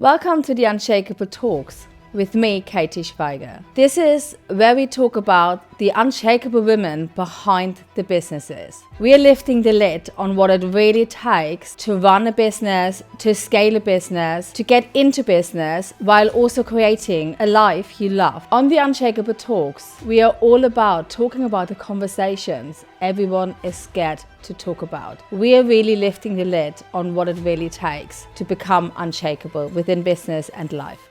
Welcome to the Unshakeable Talks with me, Katie Schweiger. This is where we talk about the unshakable women behind the businesses. We are lifting the lid on what it really takes to run a business, to scale a business, to get into business, while also creating a life you love. On the Unshakeable Talks, we are all about talking about the conversations everyone is scared to talk about. We are really lifting the lid on what it really takes to become unshakable within business and life.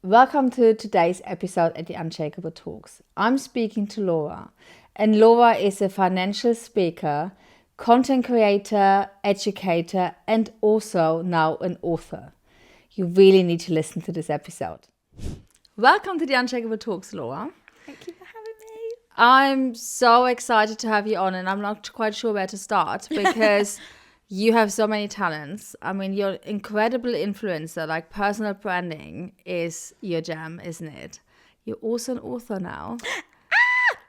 Welcome to today's episode at the Unshakeable Talks. I'm speaking to Laura, and Laura is a financial speaker, content creator, educator, and also now an author. You really need to listen to this episode. Welcome to the Unshakeable Talks, Laura. Thank you for having me. I'm so excited to have you on, and I'm not quite sure where to start because you have so many talents. I mean, you're incredible influencer, like personal branding is your jam, isn't it? You're also an author now.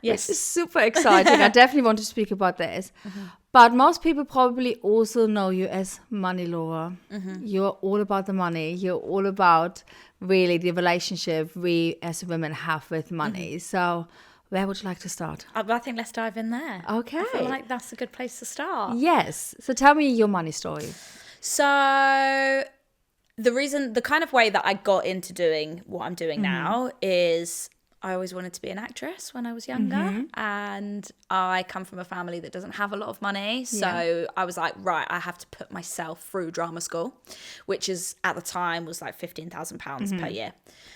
Yes. It's super exciting. I definitely want to speak about this. Mm-hmm. But most people probably also know you as Money Laura. Mm-hmm. You're all about the money. You're all about really the relationship we as women have with money. Mm-hmm. So where would you like to start? I think let's dive in there. Okay. I feel like that's a good place to start. Yes. So tell me your money story. So the kind of way that I got into doing what I'm doing now is I always wanted to be an actress when I was younger, and I come from a family that doesn't have a lot of money. So I was like, right, I have to put myself through drama school, which is at the time was like £15,000 per year.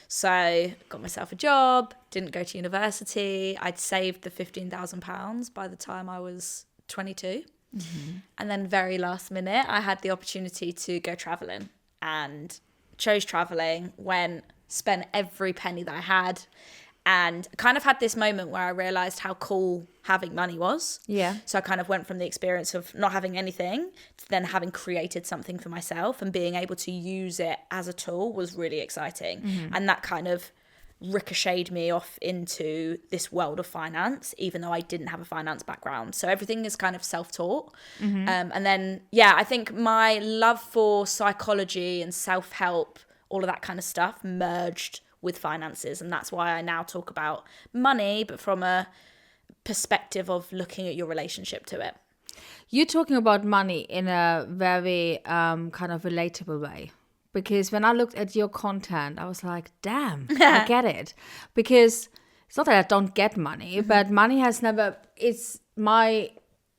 So got myself a job, didn't go to university. I'd saved the £15,000 by the time I was 22. And then very last minute, I had the opportunity to go traveling and chose traveling, spent every penny that I had, and kind of had this moment where I realized how cool having money was. Yeah. So I kind of went from the experience of not having anything to then having created something for myself, and being able to use it as a tool was really exciting. And that kind of ricocheted me off into this world of finance, even though I didn't have a finance background. So everything is kind of self-taught. And then, I think my love for psychology and self-help, all of that kind of stuff merged with finances, and that's why I now talk about money, but from a perspective of looking at your relationship to it. You're talking about money in a very kind of relatable way, because when I looked at your content, I was like, damn, I get it. Because it's not that I don't get money, but money has never, it's my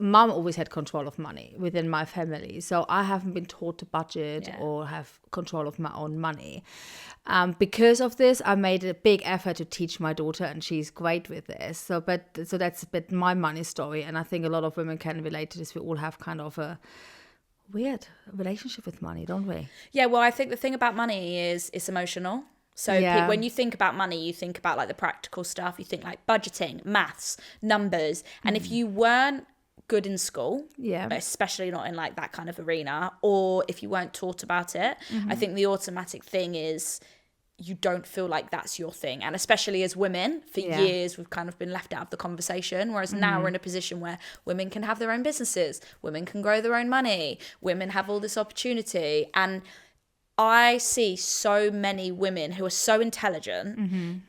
mum always had control of money within my family. So I haven't been taught to budget or have control of my own money. Because of this, I made a big effort to teach my daughter, and she's great with this. So that's a bit my money story. And I think a lot of women can relate to this. We all have kind of a weird relationship with money, don't we? Yeah, well, I think the thing about money is it's emotional. So when you think about money, you think about like the practical stuff. You think like budgeting, maths, numbers. And if you weren't good in school, especially not in like that kind of arena, or if you weren't taught about it, I think the automatic thing is you don't feel like that's your thing. And especially as women, for years we've kind of been left out of the conversation, whereas now we're in a position where women can have their own businesses, women can grow their own money, women have all this opportunity. And I see so many women who are so intelligent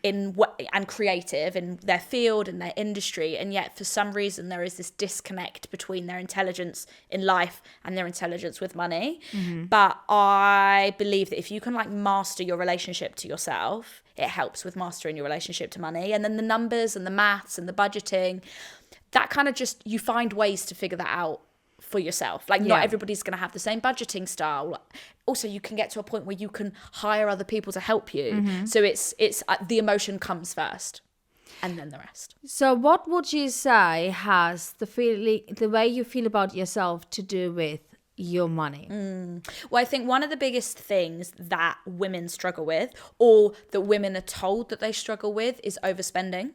and creative in their field and their industry, and yet for some reason there is this disconnect between their intelligence in life and their intelligence with money. But I believe that if you can like master your relationship to yourself, it helps with mastering your relationship to money. And then the numbers and the maths and the budgeting, that kind of just, you find ways to figure that out for yourself. Like not everybody's going to have the same budgeting style. Also, you can get to a point where you can hire other people to help you. So it's the emotion comes first and then the rest. So what would you say has the way you feel about yourself to do with your money? Well, I think one of the biggest things that women struggle with, or that women are told that they struggle with, is overspending.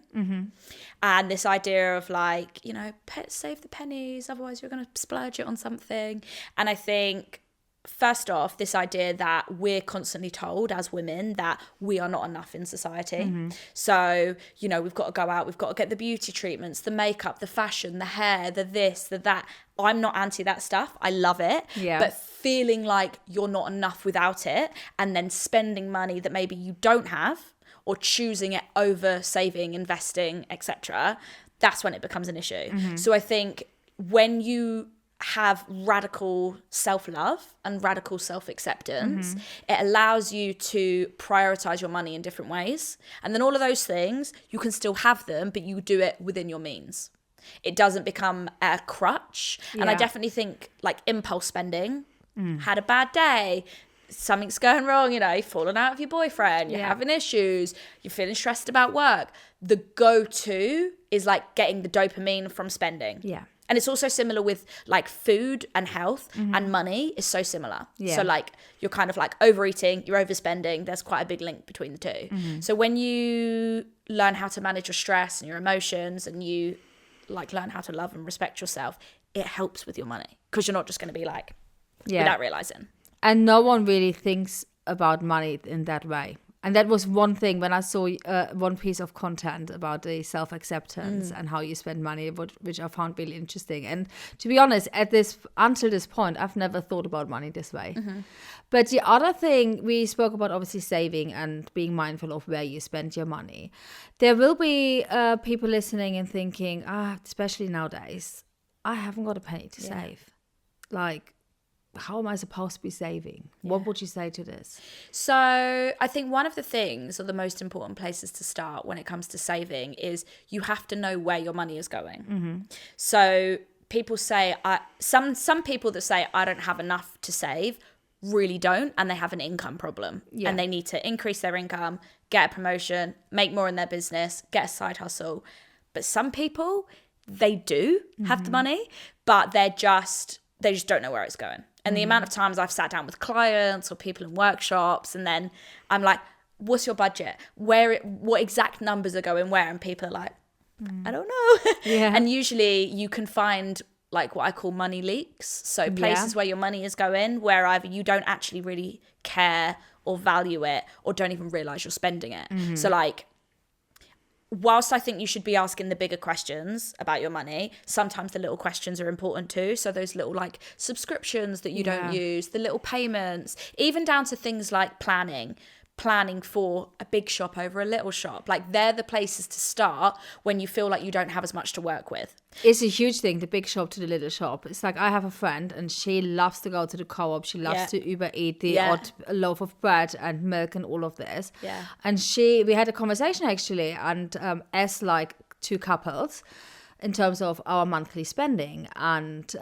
And this idea of like, save the pennies, otherwise you're going to splurge it on something. And I think first off, this idea that we're constantly told as women that we are not enough in society. So, you know, we've got to go out, we've got to get the beauty treatments, the makeup, the fashion, the hair, the this, the that. I'm not anti that stuff. I love it. Yeah. But feeling like you're not enough without it, and then spending money that maybe you don't have, or choosing it over saving, investing, etc., that's when it becomes an issue. So I think when you have radical self-love and radical self-acceptance, it allows you to prioritize your money in different ways. And then all of those things, you can still have them, but you do it within your means. It doesn't become a crutch. And I definitely think like impulse spending, had a bad day, something's going wrong, you know, you've fallen out with your boyfriend, you're having issues, you're feeling stressed about work. The go-to is like getting the dopamine from spending. Yeah. And it's also similar with like food and health and money is so similar. Yeah. So like you're kind of like overeating, you're overspending. There's quite a big link between the two. So when you learn how to manage your stress and your emotions, and you like learn how to love and respect yourself, it helps with your money, because you're not just going to be like, without realizing. And no one really thinks about money in that way. And that was one thing when I saw one piece of content about the self-acceptance and how you spend money, which I found really interesting. And to be honest, until this point, I've never thought about money this way. But the other thing, we spoke about obviously saving and being mindful of where you spend your money. There will be people listening and thinking, especially nowadays, I haven't got a penny to save. Like, how am I supposed to be saving? What would you say to this? So I think one of the things, or the most important places to start when it comes to saving, is you have to know where your money is going. So people say, some people that say, I don't have enough to save, really don't, and they have an income problem. And they need to increase their income, get a promotion, make more in their business, get a side hustle. But some people, they do have the money, but they just don't know where it's going. And the amount of times I've sat down with clients or people in workshops, and then I'm like, what's your budget? What exact numbers are going where? And people are like, I don't know. And usually you can find like what I call money leaks. So places where your money is going, where either you don't actually really care or value it, or don't even realize you're spending it. So like, whilst I think you should be asking the bigger questions about your money, sometimes the little questions are important too. So those little like subscriptions that you don't use, the little payments, even down to things like planning for a big shop over a little shop. Like, they're the places to start when you feel like you don't have as much to work with. It's a huge thing, the big shop to the little shop. It's like, I have a friend and she loves to go to the co-op. She loves to Uber eat the odd loaf of bread and milk and all of this. And we had a conversation actually, and as like two couples, in terms of our monthly spending, and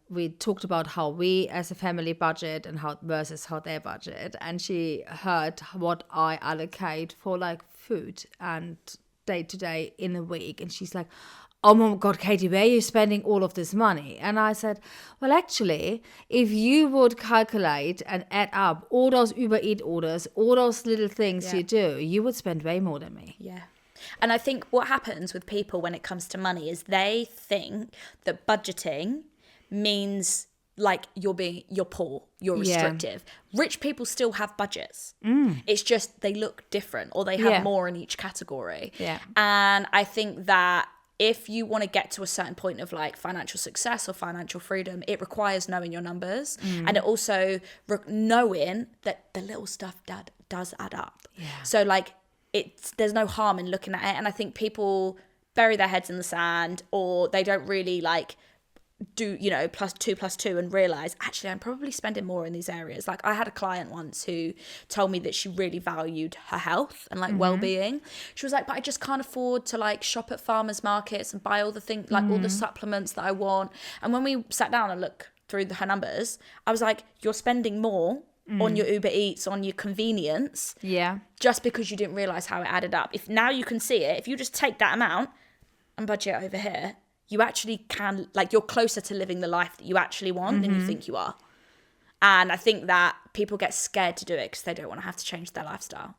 we talked about how we as a family budget and how versus how they budget, and she heard what I allocate for like food and day to day in a week, and she's like, oh my God, Katie, where are you spending all of this money? And I said, well, actually, if you would calculate and add up all those Uber Eat orders, all those little things you do, you would spend way more than me. And I think what happens with people when it comes to money is they think that budgeting means like you're poor, you're restrictive. Rich people still have budgets. It's just they look different, or they have more in each category. And I think that if you want to get to a certain point of like financial success or financial freedom, it requires knowing your numbers, and it also knowing that the little stuff does add up. So like, there's no harm in looking at it. And I think people bury their heads in the sand, or they don't really like do, you know, +2 and realize, actually, I'm probably spending more in these areas. Like, I had a client once who told me that she really valued her health and like well-being. She was like, but I just can't afford to like shop at farmers markets and buy all the things, like all the supplements that I want. And when we sat down and looked through her numbers, I was like, you're spending more on your Uber Eats, on your convenience, just because you didn't realize how it added up. If now you can see it, if you just take that amount and budget over here, you actually can, like, you're closer to living the life that you actually want than you think you are. And I think that people get scared to do it because they don't want to have to change their lifestyle.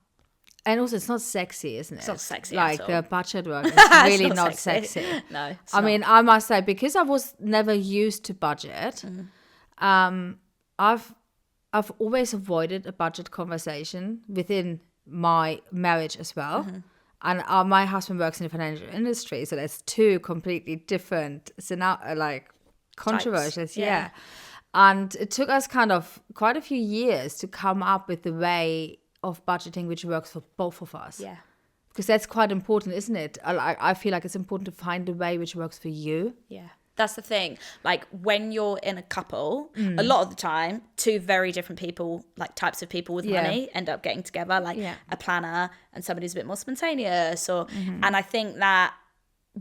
And also, it's not sexy, isn't it? It's not sexy like at all. The budget work is really not sexy. No, I mean, I must say, because I was never used to budget, I've always avoided a budget conversation within my marriage as well. And my husband works in the financial industry, so that's two completely different controversies. Yeah. And it took us kind of quite a few years to come up with the way of budgeting which works for both of us. Yeah. Because that's quite important, isn't it? I feel like it's important to find a way which works for you. Yeah. That's the thing. Like when you're in a couple, a lot of the time, two very different people, like types of people with money end up getting together, like a planner and somebody who's a bit more spontaneous. And I think that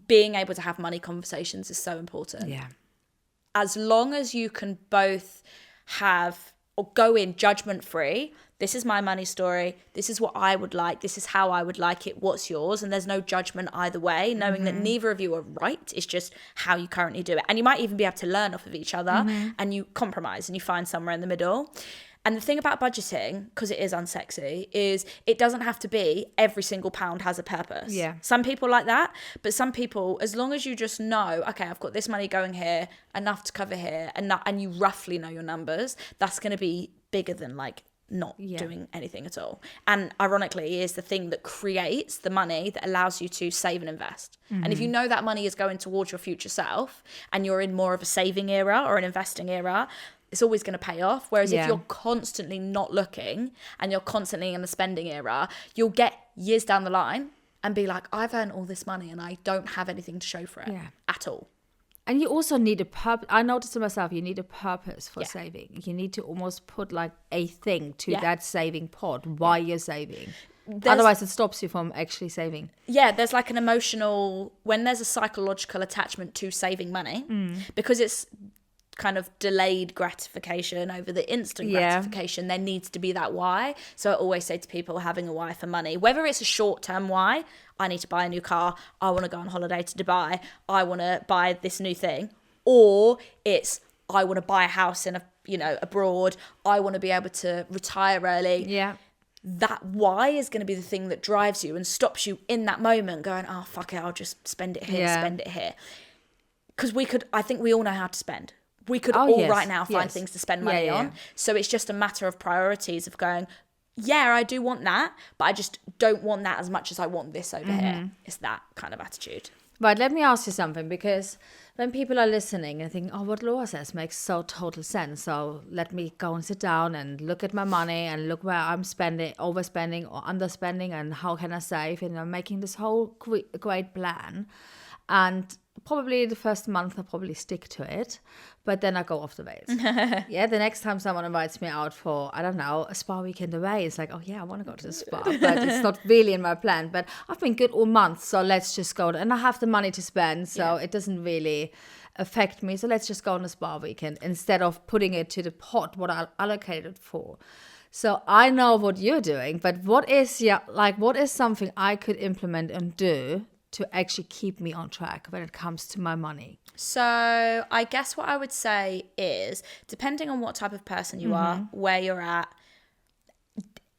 being able to have money conversations is so important. Yeah. As long as you can both have or go in judgment free, this is my money story, this is what I would like, this is how I would like it, what's yours, and there's no judgment either way, knowing that neither of you are right, it's just how you currently do it. And you might even be able to learn off of each other, and you compromise and you find somewhere in the middle. And the thing about budgeting, because it is unsexy, is it doesn't have to be every single pound has a purpose. Yeah. Some people like that, but some people, as long as you just know, okay, I've got this money going here, enough to cover here, and you roughly know your numbers, that's going to be bigger than like not doing anything at all. And ironically is the thing that creates the money that allows you to save and invest. And if you know that money is going towards your future self and you're in more of a saving era or an investing era, it's always going to pay off. Whereas if you're constantly not looking and you're constantly in the spending era, you'll get years down the line and be like, I've earned all this money and I don't have anything to show for it at all. And you also need a purpose. I noticed to myself, you need a purpose for saving. You need to almost put like a thing to that saving pot, why you're saving. Otherwise, it stops you from actually saving. Yeah, there's like an emotional, when there's a psychological attachment to saving money, because it's kind of delayed gratification over the instant gratification, there needs to be that why. So I always say to people, having a why for money, whether it's a short-term why, I need to buy a new car, I want to go on holiday to Dubai, I want to buy this new thing, or it's I want to buy a house in abroad, I want to be able to retire early. Yeah. That why is going to be the thing that drives you and stops you in that moment going, oh fuck it, I'll just spend it here, spend it here. Because I think we all know how to spend. We could right now find things to spend money on. So it's just a matter of priorities of going, yeah, I do want that, but I just don't want that as much as I want this over here. It's that kind of attitude. Right, let me ask you something, because when people are listening and think, oh, what Laura says makes so total sense. So let me go and sit down and look at my money and look where I'm spending, overspending or underspending, and how can I save? And I'm making this whole great plan. And probably the first month I'll probably stick to it, but then I go off the rails. The next time someone invites me out for, I don't know, a spa weekend away, it's like, oh yeah, I want to go to the spa, but it's not really in my plan. But I've been good all month, so let's just go. And I have the money to spend, so it doesn't really affect me. So let's just go on a spa weekend instead of putting it to the pot what I allocated it for. So I know what you're doing, but what is something I could implement and do to actually keep me on track when it comes to my money? So I guess what I would say is, depending on what type of person you are, where you're at,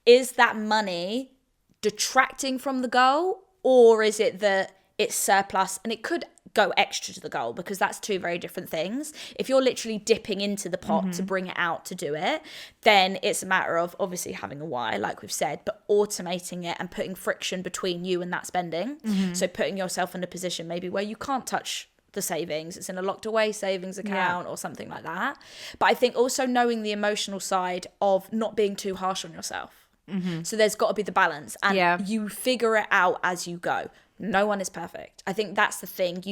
is that money detracting from the goal, or is it that it's surplus and it could go extra to the goal? Because that's two very different things. If you're literally dipping into the pot to bring it out to do it, then it's a matter of obviously having a why, like we've said, but automating it and putting friction between you and that spending. So putting yourself in a position maybe where you can't touch the savings, it's in a locked away savings account or something like that. But I think also knowing the emotional side of not being too harsh on yourself. So there's got to be the balance, and you figure it out as you go. No one is perfect. I think that's the thing.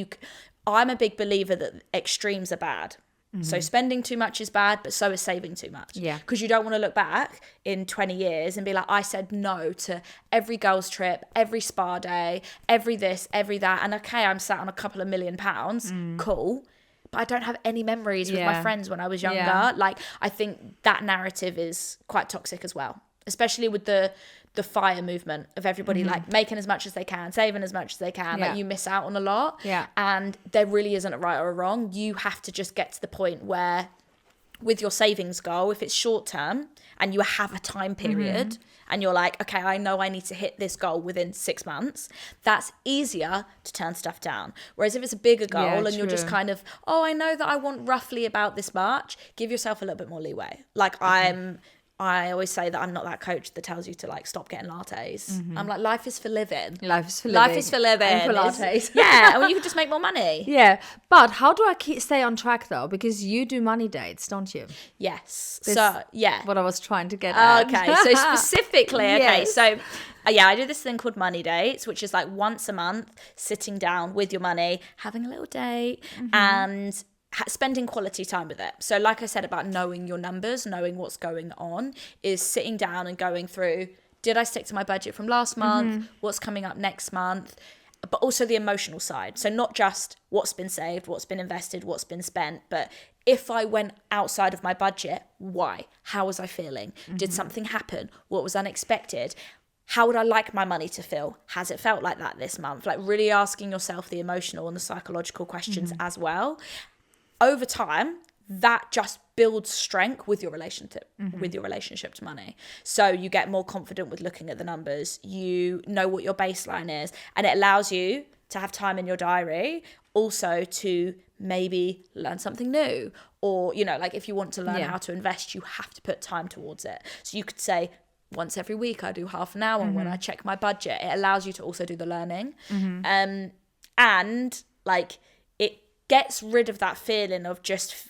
I'm a big believer that extremes are bad. So spending too much is bad, but so is saving too much. Yeah. Because you don't want to look back in 20 years and be like, I said no to every girls' trip, every spa day, every this, every that. And okay, I'm sat on a couple of £1 million. Cool. But I don't have any memories with my friends when I was younger. Yeah. Like, I think that narrative is quite toxic as well, especially with the FIRE movement of everybody like making as much as they can, saving as much as they can. Like, you miss out on a lot. Yeah. And there really isn't a right or a wrong. You have to just get to the point where with your savings goal, if it's short term and you have a time period and you're like, okay, I know I need to hit this goal within 6 months, that's easier to turn stuff down. Whereas if it's a bigger goal and you're just kind of, oh, I know that I want roughly about this much, give yourself a little bit more leeway. Like I always say that I'm not that coach that tells you to like stop getting lattes. I'm like, life is for living. Life is for living. Life is for living. And for lattes. Yeah, and you can just make more money. Yeah, but how do I stay on track though? Because you do money dates, don't you? Yes. This, so, yeah. What I was trying to get at. Okay, so specifically, okay, Yes. so yeah, I do this thing called money dates, which is like once a month, sitting down with your money, having a little date, and spending quality time with it. So like I said about knowing your numbers, knowing what's going on, is sitting down and going through, did I stick to my budget from last month? What's coming up next month? But also the emotional side. So not just what's been saved, what's been invested, what's been spent, but if I went outside of my budget, why? How was I feeling? Did something happen? What was unexpected? How would I like my money to feel? Has it felt like that this month? Like really asking yourself the emotional and the psychological questions as well. Over time, that just builds strength with your relationship to money. So you get more confident with looking at the numbers. You know what your baseline is, and it allows you to have time in your diary also to maybe learn something new, or you know, like if you want to learn how to invest, you have to put time towards it. So you could say once every week I do half an hour when I check my budget. It allows you to also do the learning, and like it gets rid of that feeling of just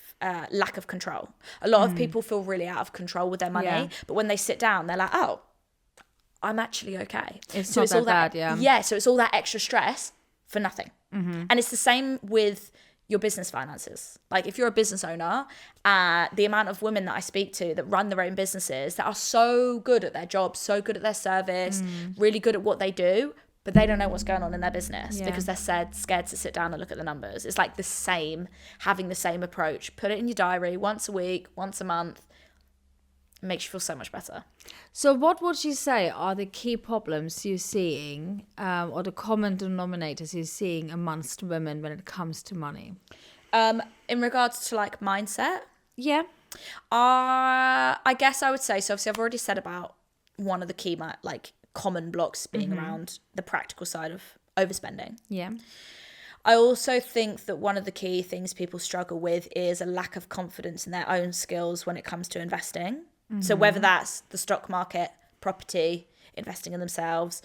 lack of control. A lot of people feel really out of control with their money, but when they sit down, they're like, oh, I'm actually okay. It's not that bad, yeah. Yeah, so it's all that extra stress for nothing. And it's the same with your business finances. Like if you're a business owner, the amount of women that I speak to that run their own businesses that are so good at their job, so good at their service, really good at what they do, but they don't know what's going on in their business because they're scared to sit down and look at the numbers. It's like having the same approach. Put it in your diary once a week, once a month. It makes you feel so much better. So what would you say are the key problems you're seeing, or the common denominators you're seeing amongst women when it comes to money? In regards to like mindset? Yeah. I guess I would say, so obviously I've already said about one of the key like common blocks being around the practical side of overspending. Yeah. I also think that one of the key things people struggle with is a lack of confidence in their own skills when it comes to investing. So whether that's the stock market, property, investing in themselves,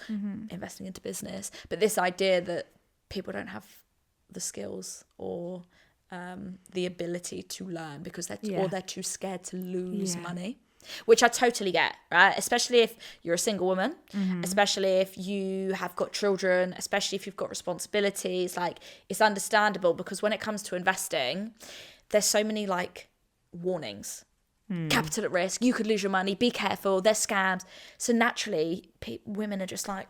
investing into business, but this idea that people don't have the skills or the ability to learn because they're too scared to lose money. Which I totally get, right? Especially if you're a single woman, especially if you have got children, especially if you've got responsibilities. Like, it's understandable because when it comes to investing, there's so many like warnings. Capital at risk, you could lose your money, be careful, there's scams. So naturally, women are just like,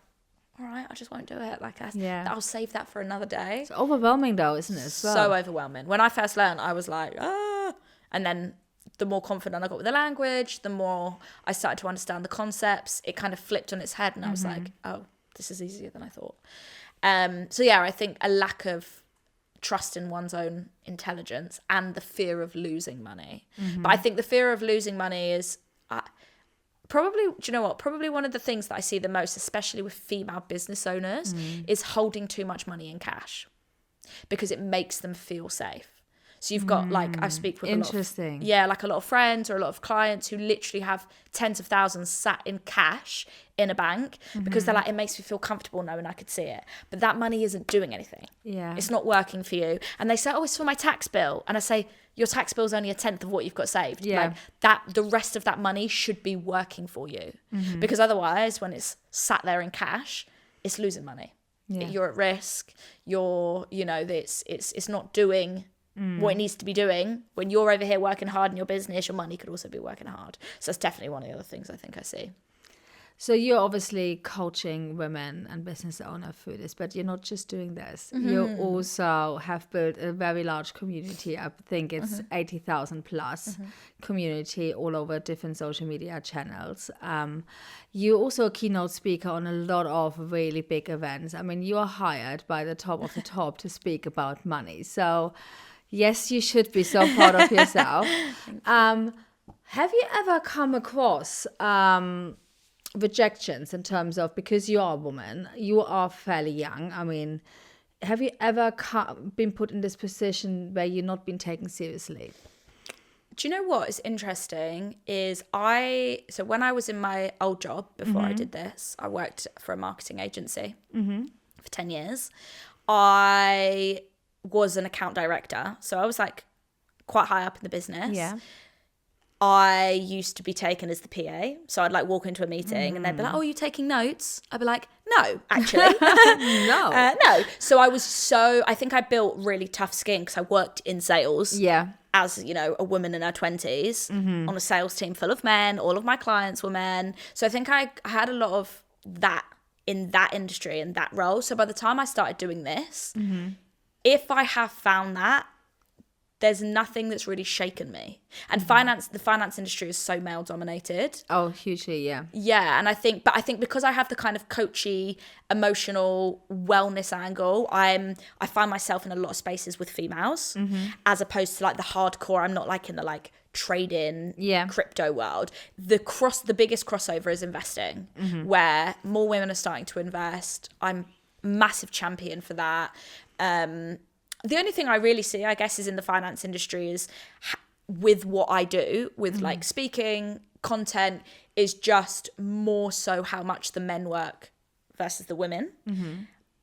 all right, I just won't do it. Like, I'll save that for another day. It's overwhelming though, isn't it? So overwhelming. When I first learned, I was like, ah. And then the more confident I got with the language, the more I started to understand the concepts. It kind of flipped on its head and I was like, oh, this is easier than I thought. So yeah, I think a lack of trust in one's own intelligence and the fear of losing money. But I think the fear of losing money is probably, do you know what? Probably one of the things that I see the most, especially with female business owners, is holding too much money in cash because it makes them feel safe. So you've got like, I speak with a lot of friends or a lot of clients who literally have tens of thousands sat in cash in a bank because they're like, it makes me feel comfortable knowing I could see it. But that money isn't doing anything. Yeah. It's not working for you. And they say, oh, it's for my tax bill. And I say, your tax bill is only 1/10 of what you've got saved. Yeah. Like the rest of that money should be working for you. Because otherwise, when it's sat there in cash, it's losing money. Yeah. You're at risk. It's not doing what it needs to be doing. When you're over here working hard in your business, your money could also be working hard. So that's definitely one of the other things I think I see. So you're obviously coaching women and business owners through this, but you're not just doing this. You also have built a very large community. I think it's 80,000 plus community all over different social media channels. You're also a keynote speaker on a lot of really big events. I mean, you are hired by the top of the top to speak about money. So Yes, you should be so proud of yourself. Have you ever come across rejections in terms of, because you are a woman, you are fairly young. I mean, have you ever been put in this position where you're not been taken seriously? Do you know what is interesting is so when I was in my old job before I did this, I worked for a marketing agency for 10 years. I was an account director. So I was like quite high up in the business. Yeah. I used to be taken as the PA. So I'd like walk into a meeting and they'd be like, oh, are you taking notes? I'd be like, no, actually. No. No. So I think I built really tough skin because I worked in sales. Yeah. As, you know, a woman in her 20s on a sales team full of men. All of my clients were men. So I think I had a lot of that in that industry and that role. So by the time I started doing this, if I have found that, there's nothing that's really shaken me. And the finance industry is so male dominated. Oh, hugely, yeah. Yeah, and I think because I have the kind of coachy, emotional wellness angle, I find myself in a lot of spaces with females, as opposed to like the hardcore. I'm not like in the like trade-in crypto world. The biggest crossover is investing, where more women are starting to invest. I'm a massive champion for that. The only thing I really see, I guess, is in the finance industry is with what I do with like speaking, content, is just more so how much the men work versus the women.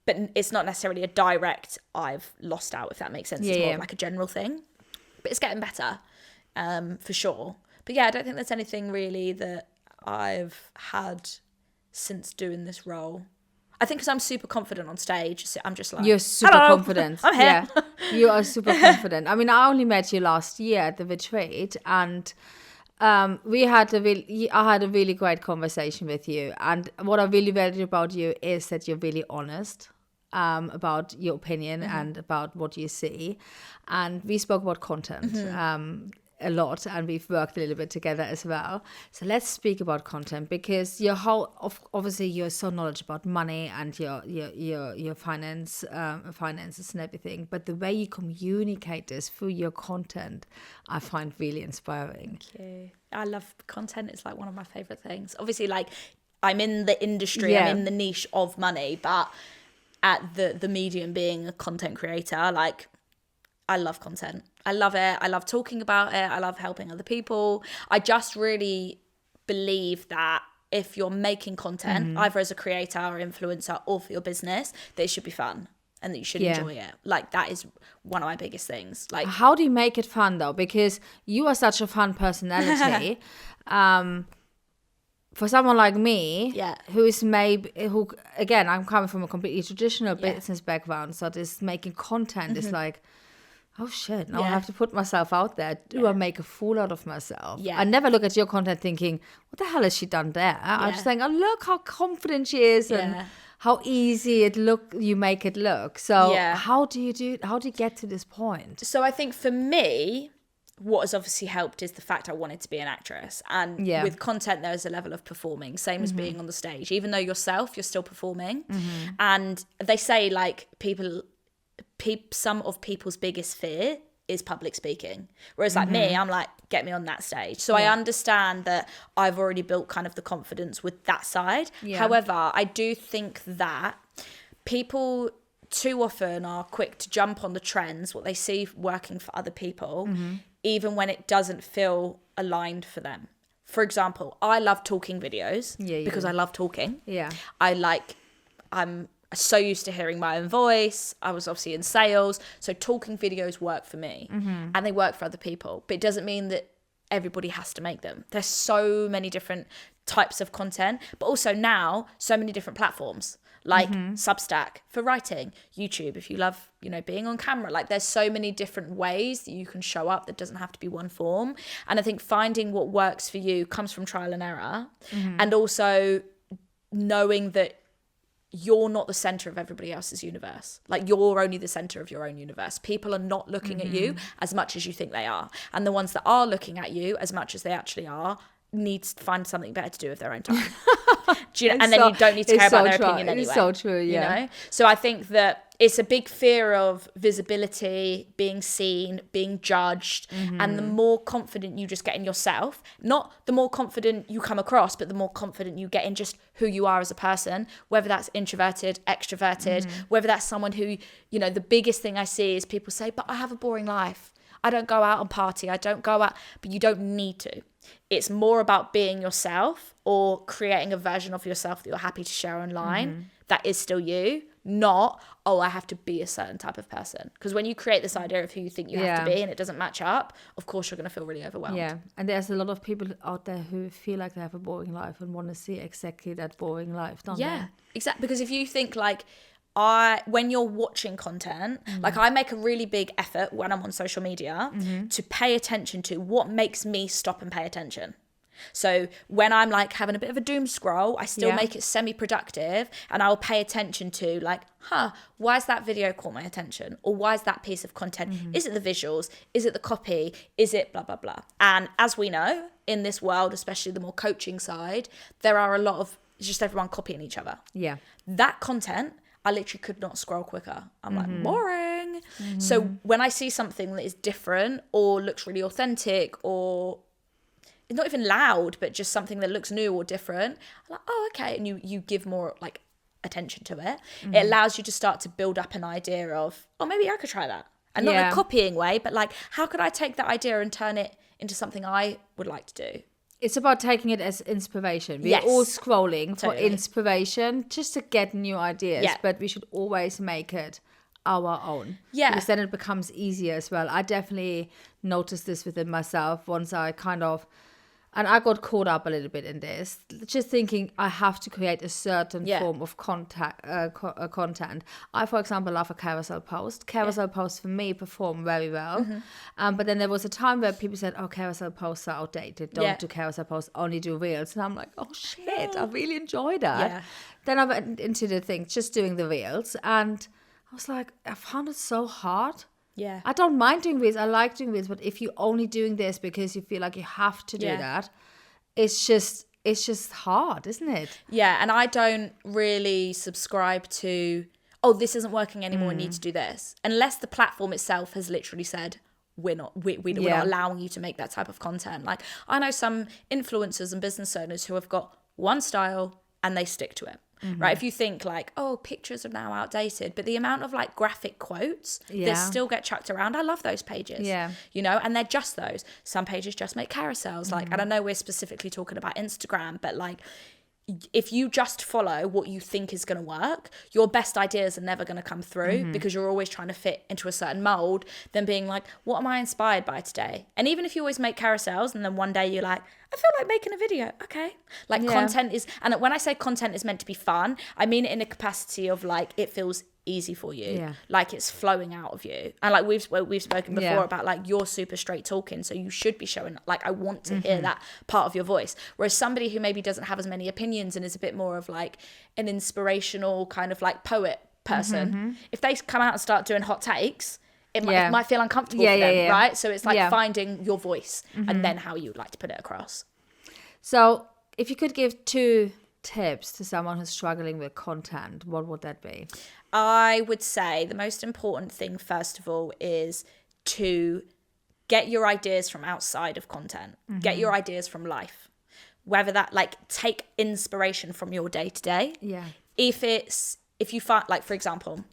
But it's not necessarily a direct I've lost out, if that makes sense. It's more of like a general thing. But it's getting better, for sure. But yeah, I don't think there's anything really that I've had since doing this role. I think because I'm super confident on stage, so I'm just like, you're super hello, confident. I'm here. Yeah, you are super confident. I mean, I only met you last year at the retreat, and I had a really great conversation with you. And what I really valued about you is that you're really honest about your opinion and about what you see. And we spoke about content. A lot, and we've worked a little bit together as well. So let's speak about content, because obviously you're so knowledgeable about money and your finances and everything. But the way you communicate this through your content, I find really inspiring. Thank you. I love content. It's like one of my favorite things. Obviously, like I'm in the industry, I'm in the niche of money, but at the medium being a content creator, like I love content. I love it. I love talking about it. I love helping other people. I just really believe that if you're making content, either as a creator or influencer or for your business, that it should be fun and that you should enjoy it. Like that is one of my biggest things. Like, how do you make it fun though? Because you are such a fun personality. For someone like me, who again, I'm coming from a completely traditional business background, so this making content is like, oh shit, now I have to put myself out there. Do I make a fool out of myself? I never look at your content thinking, what the hell has she done there? I'm just saying, oh, look how confident she is and how easy you make it look. So how do you get to this point? So I think for me, what has obviously helped is the fact I wanted to be an actress. And with content, there's a level of performing, same as being on the stage. Even though you're still performing. And they say like some of people's biggest fear is public speaking, whereas like me, I'm like, get me on that stage. So I understand that I've already built kind of the confidence with that side. However, I do think that people too often are quick to jump on the trends, what they see working for other people, even when it doesn't feel aligned for them. For example, I love talking videos because I love talking. I'm so used to hearing my own voice. I was obviously in sales, so talking videos work for me and they work for other people, but it doesn't mean that everybody has to make them. There's so many different types of content, but also now so many different platforms like Substack for writing, YouTube if you love, being on camera. Like there's so many different ways that you can show up that doesn't have to be one form. And I think finding what works for you comes from trial and error, and also knowing that you're not the center of everybody else's universe. Like you're only the center of your own universe. People are not looking at you as much as you think they are. And the ones that are looking at you as much as they actually are need to find something better to do with their own time. And then you don't need to care about their opinion anyway. It's so true, yeah. So I think that it's a big fear of visibility, being seen, being judged. And the more confident you just get in yourself, not the more confident you come across, but the more confident you get in just who you are as a person, whether that's introverted, extroverted, whether that's someone who, you know, the biggest thing I see is people say, but I have a boring life. I don't go out and party. I don't go out, but you don't need to. It's more about being yourself or creating a version of yourself that you're happy to share online that is still you, not, oh, I have to be a certain type of person. Because when you create this idea of who you think you have to be and it doesn't match up, of course you're going to feel really overwhelmed. Yeah, and there's a lot of people out there who feel like they have a boring life and want to see exactly that boring life, don't they? Yeah, exactly. Because if you think like, when you're watching content, like I make a really big effort when I'm on social media to pay attention to what makes me stop and pay attention. So when I'm like having a bit of a doom scroll, I still make it semi-productive, and I'll pay attention to like, why is that video caught my attention? Or why is that piece of content? Is it the visuals? Is it the copy? Is it blah, blah, blah? And as we know, in this world, especially the more coaching side, there are a lot of just everyone copying each other. Yeah. That content, I literally could not scroll quicker. I'm like, boring. So when I see something that is different or looks really authentic or it's not even loud, but just something that looks new or different, I'm like, oh, okay. And you give more like attention to it. It allows you to start to build up an idea of, oh, maybe I could try that. And not in a copying way, but like, how could I take that idea and turn it into something I would like to do? It's about taking it as inspiration. We're all scrolling for inspiration just to get new ideas, but we should always make it our own. Yeah. Because then it becomes easier as well. I definitely noticed this within myself once I and I got caught up a little bit in this, just thinking I have to create a certain form of content. I, for example, love a carousel post. Carousel posts for me perform very well. But then there was a time where people said, oh, carousel posts are outdated. Don't do carousel posts, only do reels. And I'm like, oh, shit, I really enjoy that. Yeah. Then I went into the thing, just doing the reels. And I was like, I found it so hard. Yeah. I don't mind doing this. I like doing this. But if you're only doing this because you feel like you have to do that, it's just hard, isn't it? Yeah. And I don't really subscribe to, oh, this isn't working anymore. I need to do this. Unless the platform itself has literally said, we're not allowing you to make that type of content. Like I know some influencers and business owners who have got one style and they stick to it. Right, if you think like, oh, pictures are now outdated, but the amount of like graphic quotes that still get chucked around, I love those pages. You know, and they're just those. Some pages just make carousels, like, and I know we're specifically talking about Instagram, but like, if you just follow what you think is going to work, your best ideas are never going to come through because you're always trying to fit into a certain mold, than being like, what am I inspired by today? And even if you always make carousels and then one day you're like, I feel like making a video. Okay. Like content is, and when I say content is meant to be fun, I mean it in a capacity of like, it feels easy for you, like it's flowing out of you. And like we've spoken before about like, you're super straight talking, so you should be showing like, I want to hear that part of your voice. Whereas somebody who maybe doesn't have as many opinions and is a bit more of like an inspirational kind of like poet person, if they come out and start doing hot takes, it might feel uncomfortable for them, right? So it's like finding your voice and then how you'd like to put it across. So if you could give 2 tips to someone who's struggling with content, what would that be? I would say the most important thing, first of all, is to get your ideas from outside of content. Get your ideas from life. Whether that, like, take inspiration from your day to day. Yeah. If you find, like, for example,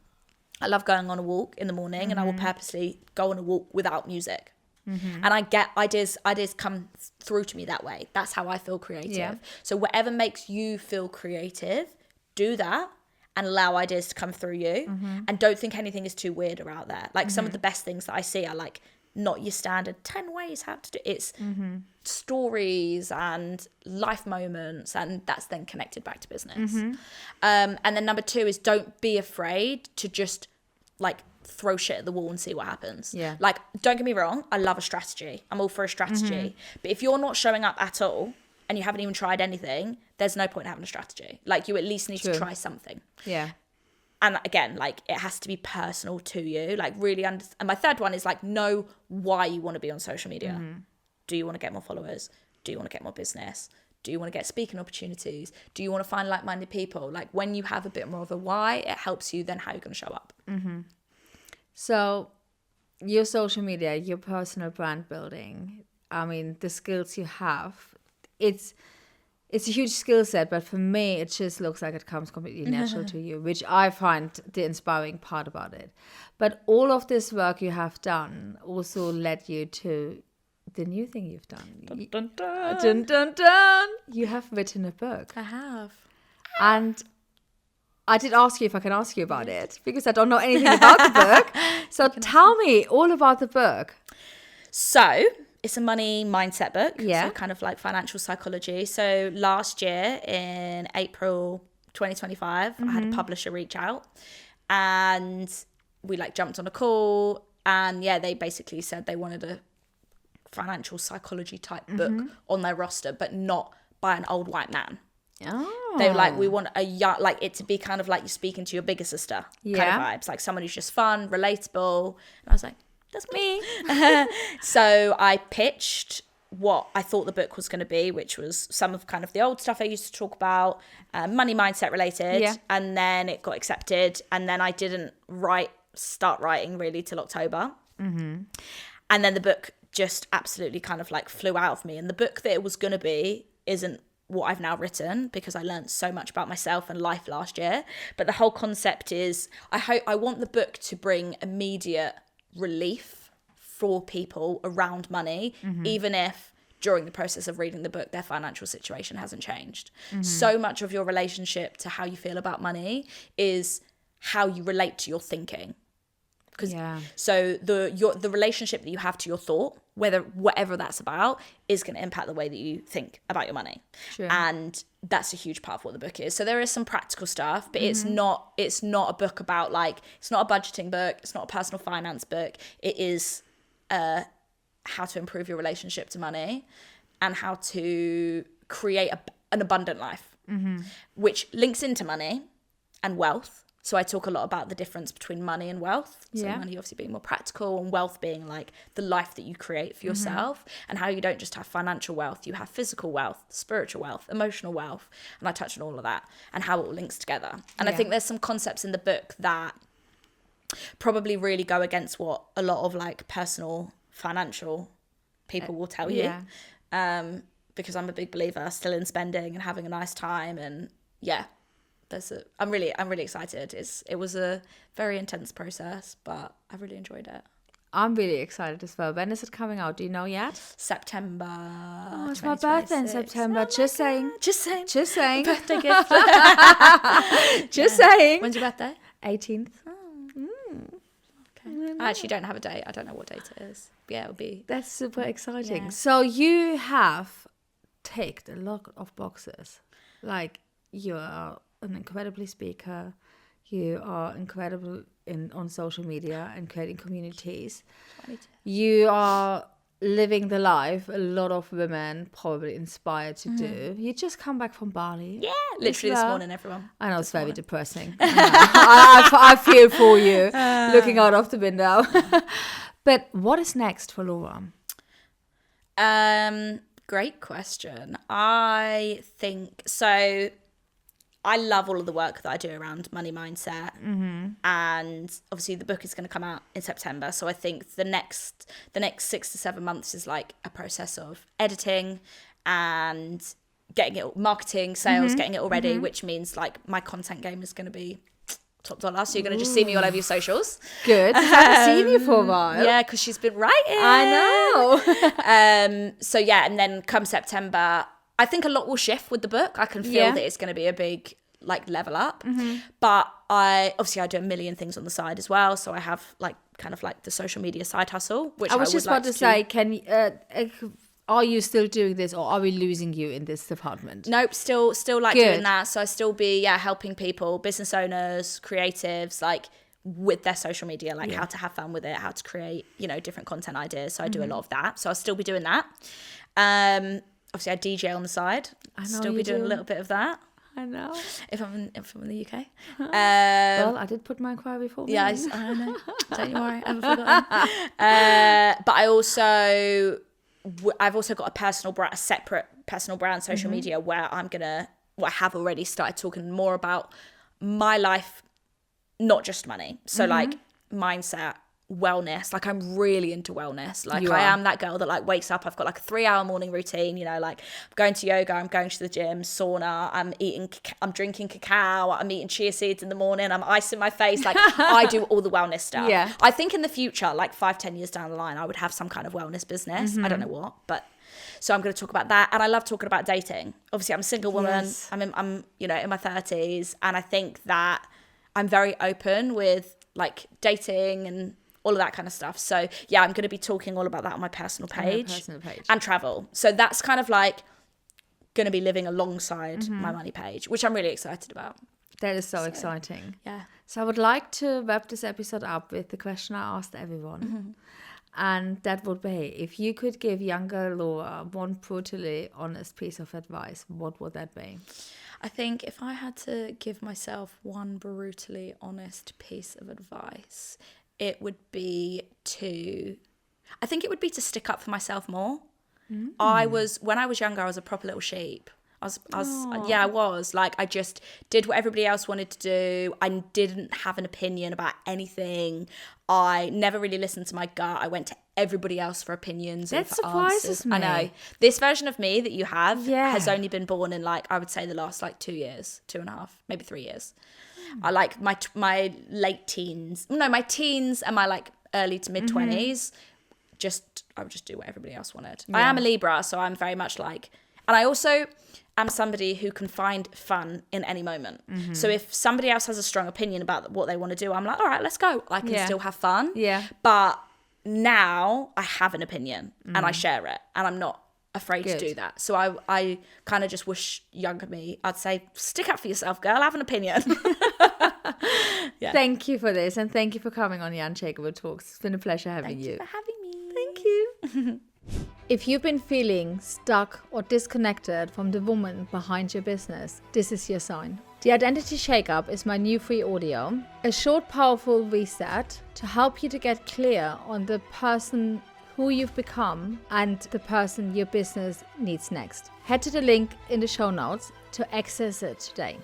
I love going on a walk in the morning and I will purposely go on a walk without music. And I get ideas come through to me that way. That's how I feel creative. Yeah. So whatever makes you feel creative, do that and allow ideas to come through you. And don't think anything is too weird or out there. Like some of the best things that I see are like not your standard 10 ways how to do it. It's stories and life moments, and that's then connected back to business. And then number 2 is don't be afraid to just like throw shit at the wall and see what happens. Yeah. Like, don't get me wrong, I love a strategy. I'm all for a strategy. But if you're not showing up at all and you haven't even tried anything, there's no point in having a strategy. Like, you at least need to try something. Yeah. And again, like, it has to be personal to you. Like, really and my third one is like, know why you want to be on social media. Do you want to get more followers? Do you want to get more business? Do you want to get speaking opportunities? Do you want to find like-minded people? Like when you have a bit more of a why, it helps you then how you're going to show up. So your social media, your personal brand building, I mean, the skills you have, it's a huge skill set, but for me, it just looks like it comes completely natural to you, which I find the inspiring part about it. But all of this work you have done also led you to the new thing you've done. Dun, dun, dun. Dun, dun, dun. You have written a book. I have. And I did ask you if I can ask you about it, because I don't know anything about the book. So tell me all about the book. So it's a money mindset book. Yeah. So kind of like financial psychology. So last year in April 2025, I had a publisher reach out and we like jumped on a call, and they basically said they wanted a financial psychology type book on their roster, but not by an old white man. Oh. They were like, we want a young, like it to be kind of like you're speaking to your bigger sister kind of vibes, like someone who's just fun, relatable. And I was like, that's me. So I pitched what I thought the book was going to be, which was some of kind of the old stuff I used to talk about, money mindset related. Yeah. And then it got accepted. And then I didn't start writing really till October. And then the book just absolutely kind of like flew out of me. And the book that it was going to be isn't what I've now written, because I learned so much about myself and life last year. But the whole concept is I want the book to bring immediate relief for people around money, even if during the process of reading the book their financial situation hasn't changed. So much of your relationship to how you feel about money is how you relate to your thinking. So the relationship that you have to your thought, whatever that's about, is going to impact the way that you think about your money. True. And that's a huge part of what the book is. So there is some practical stuff, but it's not a book about like, it's not a budgeting book, it's not a personal finance book. It is how to improve your relationship to money and how to create an abundant life, which links into money and wealth. So I talk a lot about the difference between money and wealth. So money obviously being more practical, and wealth being like the life that you create for yourself, and how you don't just have financial wealth, you have physical wealth, spiritual wealth, emotional wealth. And I touch on all of that and how it all links together. And I think there's some concepts in the book that probably really go against what a lot of like personal financial people will tell you. Because I'm a big believer still in spending and having a nice time, and I'm really excited. It was a very intense process, but I really enjoyed it. I'm really excited as well. When is it coming out? Do you know yet? September. Oh, it's my birthday in September. Just saying. Birthday gift. Just saying. When's your birthday? 18th. Okay. I actually don't have a date. I don't know what date it is. But yeah, it'll be. That's super exciting. Yeah. So you have ticked a lot of boxes. Like, you are an incredible speaker, you are incredible on social media and creating communities. You are living the life a lot of women probably inspired to do. You just come back from Bali. Yeah, literally this morning, everyone. I know it's very depressing. I feel for you looking out of the window. But what is next for Laura? Great question. I think so. I love all of the work that I do around money mindset, and obviously the book is going to come out in September. So I think the next 6 to 7 months is like a process of editing and getting it, marketing, sales, getting it all ready, which means like my content game is going to be top dollar. So you're going to just see me all over your socials. Good. I haven't seen you for a while. Yeah, because she's been writing. I know. So yeah, and then come September, I think a lot will shift with the book. I can feel that it's going to be a big like level up. But I do a million things on the side as well. So I have like kind of like the social media side hustle, which I was just about to say. Are you still doing this, or are we losing you in this department? Nope, still like doing that. So I still be helping people, business owners, creatives, like with their social media, like how to have fun with it, how to create, different content ideas. So I do a lot of that. So I'll still be doing that. Obviously I DJ on the side. I'll still be doing a little bit of that. I know. If I'm in the UK. Well, I did put my inquiry for me. Yeah, I know. Don't you worry, I haven't forgotten. But I've also got a separate personal brand, social media, where I have already started talking more about my life, not just money. So like mindset, wellness. Like I'm really into wellness. Like I am that girl that like wakes up, I've got like a 3-hour morning routine, you know, like I'm going to yoga, I'm going to the gym, sauna, I'm drinking cacao, I'm eating chia seeds in the morning, I'm icing my face. Like I do all the wellness stuff. Yeah. I think in the future, like 5-10 years down the line, I would have some kind of wellness business. I don't know what, but so I'm going to talk about that. And I love talking about dating. Obviously I'm a single woman. Yes. I'm you know, in my 30s, and I think that I'm very open with like dating and all of that kind of stuff. So yeah, I'm going to be talking all about that on my personal page, and travel. So that's kind of like going to be living alongside my money page, which I'm really excited about. That is so exciting. Yeah. So I would like to wrap this episode up with the question I asked everyone. And that would be, if you could give younger Laura one brutally honest piece of advice, what would that be? I think if I had to give myself one brutally honest piece of advice, it would be to stick up for myself more. When I was younger, I was a proper little sheep. I was like, I just did what everybody else wanted to do. I didn't have an opinion about anything. I never really listened to my gut. I went to everybody else for opinions. That and for surprises answers. me. I know. This version of me that you have Yeah. has only been born in like, I would say the last like 2 years, 2.5, maybe 3 years. I like my late teens. No, my teens and my like early to mid 20s. I would just do what everybody else wanted. I am a Libra, so I'm very much like, and I also am somebody who can find fun in any moment. So if somebody else has a strong opinion about what they want to do, I'm like, all right, let's go. I can still have fun. Yeah. But now I have an opinion and I share it, and I'm not afraid to do that. So I kind of just wish younger me, I'd say, stick up for yourself, girl, have an opinion. Yeah. Thank you for this, and thank you for coming on the Unshakeable Talks. It's been a pleasure having Thank you for having me. Thank you. If you've been feeling stuck or disconnected from the woman behind your business, this is your sign. The Identity Shakeup is my new free audio, a short, powerful reset to help you to get clear on the person who you've become and the person your business needs next. Head to the link in the show notes to access it today.